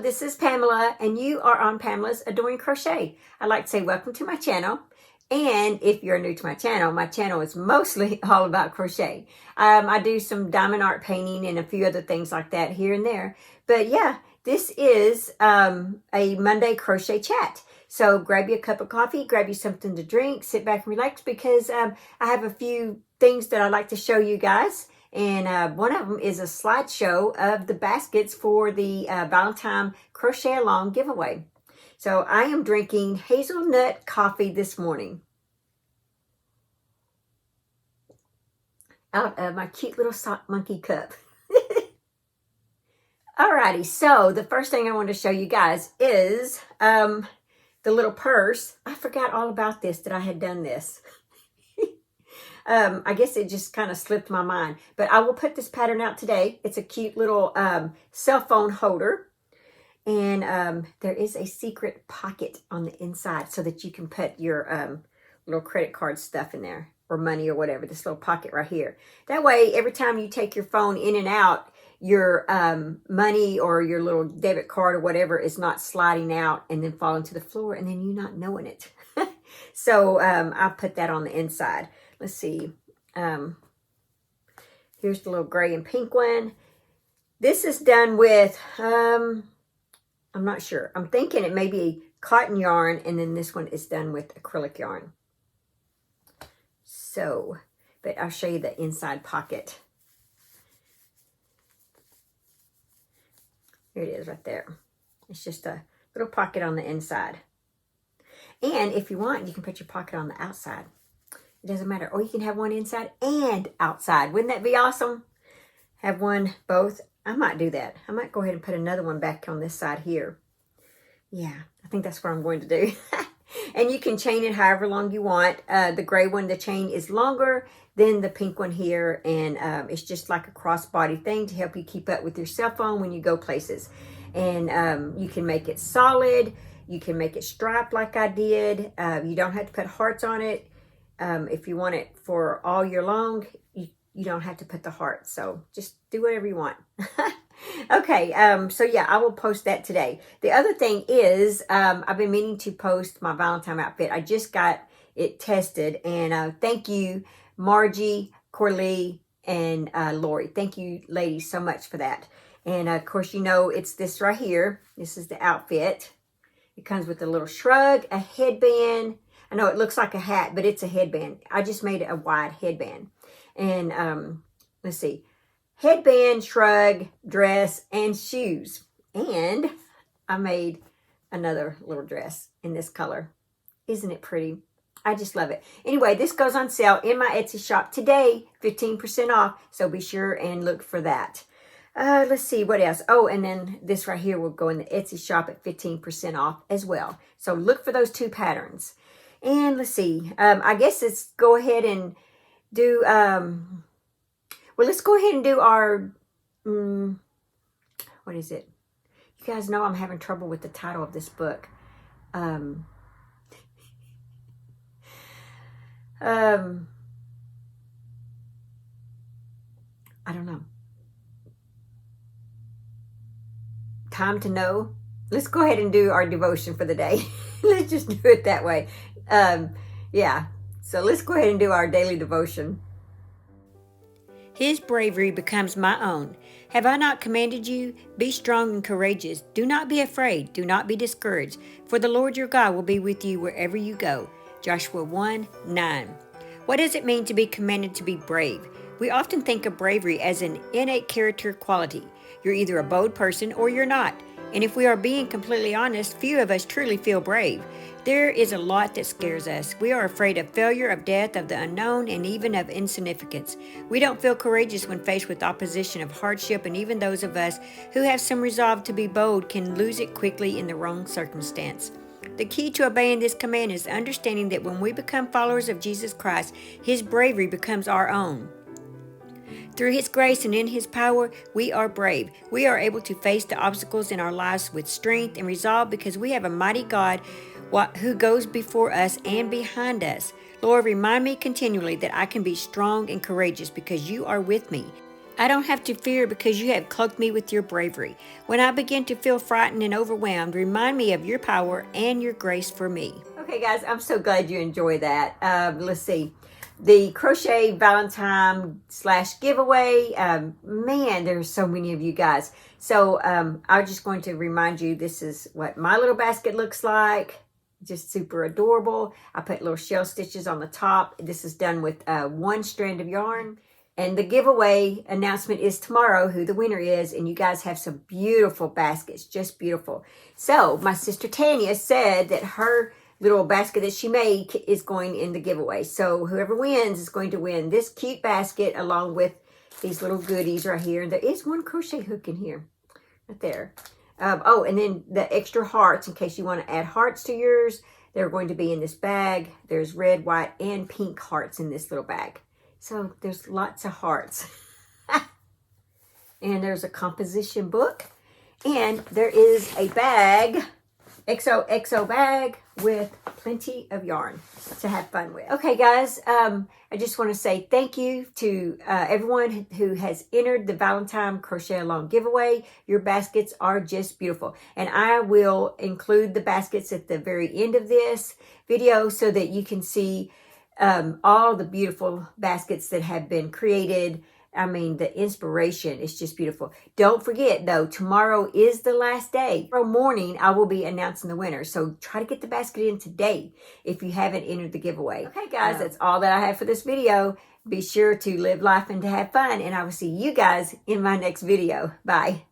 this is Pamela, and you are on Pamela's Adoring Crochet. I'd like to say welcome to my channel. And if you're new to my channel is mostly all about crochet. I do some diamond art painting and a few other things like that here and there. But yeah, this is a Monday crochet chat. So grab you a cup of coffee, grab you something to drink, sit back and relax, because I have a few things that I'd like to show you guys. And one of them is a slideshow of the baskets for the Valentine Crochet Along giveaway. So I am drinking hazelnut coffee this morning out of my cute little sock monkey cup. Alrighty, so the first thing I want to show you guys is the little purse. I forgot all about this, that I had done this. I guess it just kind of slipped my mind. But I will put this pattern out today. It's a cute little cell phone holder. And there is a secret pocket on the inside so that you can put your little credit card stuff in there, or money or whatever, this little pocket right here. That way, every time you take your phone in and out, your money or your little debit card or whatever is not sliding out and then falling to the floor and then you not knowing it. So I'll put that on the inside. Let's see. Here's the little gray and pink one. This is done with, I'm not sure. I'm thinking it may be cotton yarn, and then this one is done with acrylic yarn. So, but I'll show you the inside pocket. Here it is right there. It's just a little pocket on the inside. And if you want, you can put your pocket on the outside. It doesn't matter. Or you can have one inside and outside. Wouldn't that be awesome? Have one both. I might do that. I might go ahead and put another one back on this side here. Yeah, I think that's what I'm going to do. And you can chain it however long you want. The gray one, the chain is longer than the pink one here. And it's just like a crossbody thing to help you keep up with your cell phone when you go places. And you can make it solid. You can make it striped like I did. You don't have to put hearts on it. If you want it for all year long, you don't have to put the heart. So just do whatever you want. Okay, so yeah, I will post that today. The other thing is, I've been meaning to post my Valentine outfit. I just got it tested, and thank you, Margie, Corley, and Lori. Thank you, ladies, so much for that. And of course, you know, it's this right here. This is the outfit. It comes with a little shrug, a headband. I know it looks like a hat, but it's a headband. I just made it a wide headband. And let's see. Headband, shrug, dress, and shoes. And I made another little dress in this color. Isn't it pretty? I just love it. Anyway, this goes on sale in my Etsy shop today, 15% off. So be sure and look for that. Let's see, what else? Oh, and then this right here will go in the Etsy shop at 15% off as well. So look for those two patterns. And let's see. I guess let's go ahead and do... well, let's go ahead and do our, what is it? You guys know I'm having trouble with the title of this book. I don't know. Time to know. Let's go ahead and do our devotion for the day. Let's just do it that way. Yeah. So let's go ahead and do our daily devotion. His bravery becomes my own. Have I not commanded you? Be strong and courageous. Do not be afraid. Do not be discouraged. For the Lord your God will be with you wherever you go. Joshua 1:9. What does it mean to be commanded to be brave? We often think of bravery as an innate character quality. You're either a bold person or you're not. And if we are being completely honest, few of us truly feel brave. There is a lot that scares us. We are afraid of failure, of death, of the unknown, and even of insignificance. We don't feel courageous when faced with opposition, of hardship, and even those of us who have some resolve to be bold can lose it quickly in the wrong circumstance. The key to obeying this command is understanding that when we become followers of Jesus Christ, His bravery becomes our own. Through His grace and in His power, we are brave. We are able to face the obstacles in our lives with strength and resolve because we have a mighty God who goes before us and behind us. Lord, remind me continually that I can be strong and courageous because you are with me. I don't have to fear because you have cloaked me with your bravery. When I begin to feel frightened and overwhelmed, remind me of your power and your grace for me. Okay, guys, I'm so glad you enjoyed that. Let's see. The Crochet Valentine / giveaway. Man, there's so many of you guys. So I'm just going to remind you, this is what my little basket looks like. Just super adorable. I put little shell stitches on the top. This is done with 1 strand of yarn. And the giveaway announcement is tomorrow, who the winner is. And you guys have some beautiful baskets, just beautiful. So my sister Tanya said that her little basket that she made is going in the giveaway. So whoever wins is going to win this cute basket along with these little goodies right here. And there is 1 crochet hook in here, right there. Oh, and then the extra hearts, in case you want to add hearts to yours, they're going to be in this bag. There's red, white, and pink hearts in this little bag. So there's lots of hearts. And there's a composition book. And there is a bag, XOXO bag, with plenty of yarn to have fun with. Okay, guys, I just want to say thank you to everyone who has entered the Valentine Crochet Along giveaway. Your baskets are just beautiful. And I will include the baskets at the very end of this video so that you can see all the beautiful baskets that have been created. I mean, the inspiration is just beautiful. Don't forget, though, tomorrow is the last day. Tomorrow morning, I will be announcing the winner. So try to get the basket in today if you haven't entered the giveaway. Okay, guys, that's all that I have for this video. Be sure to live life and to have fun. And I will see you guys in my next video. Bye.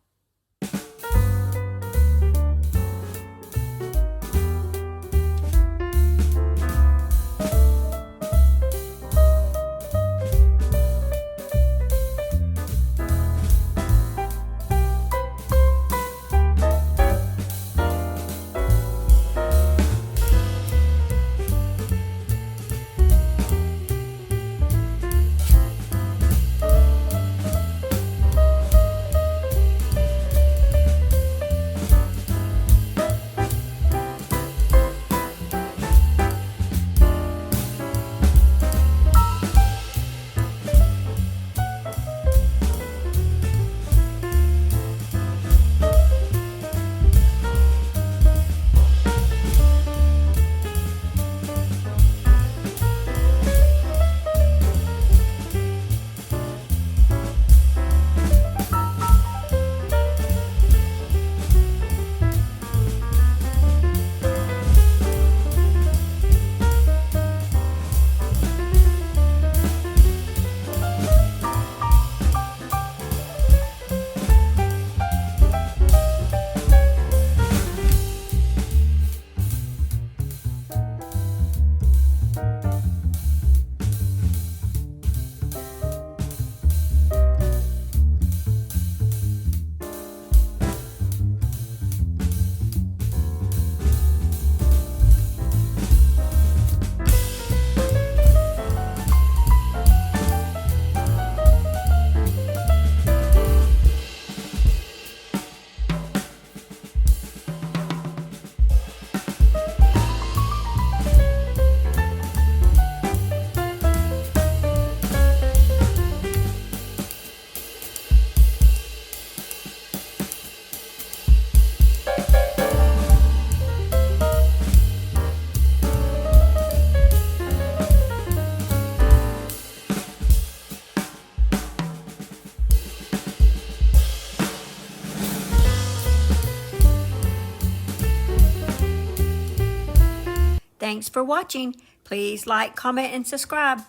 Thanks for watching. Please like, comment, and subscribe.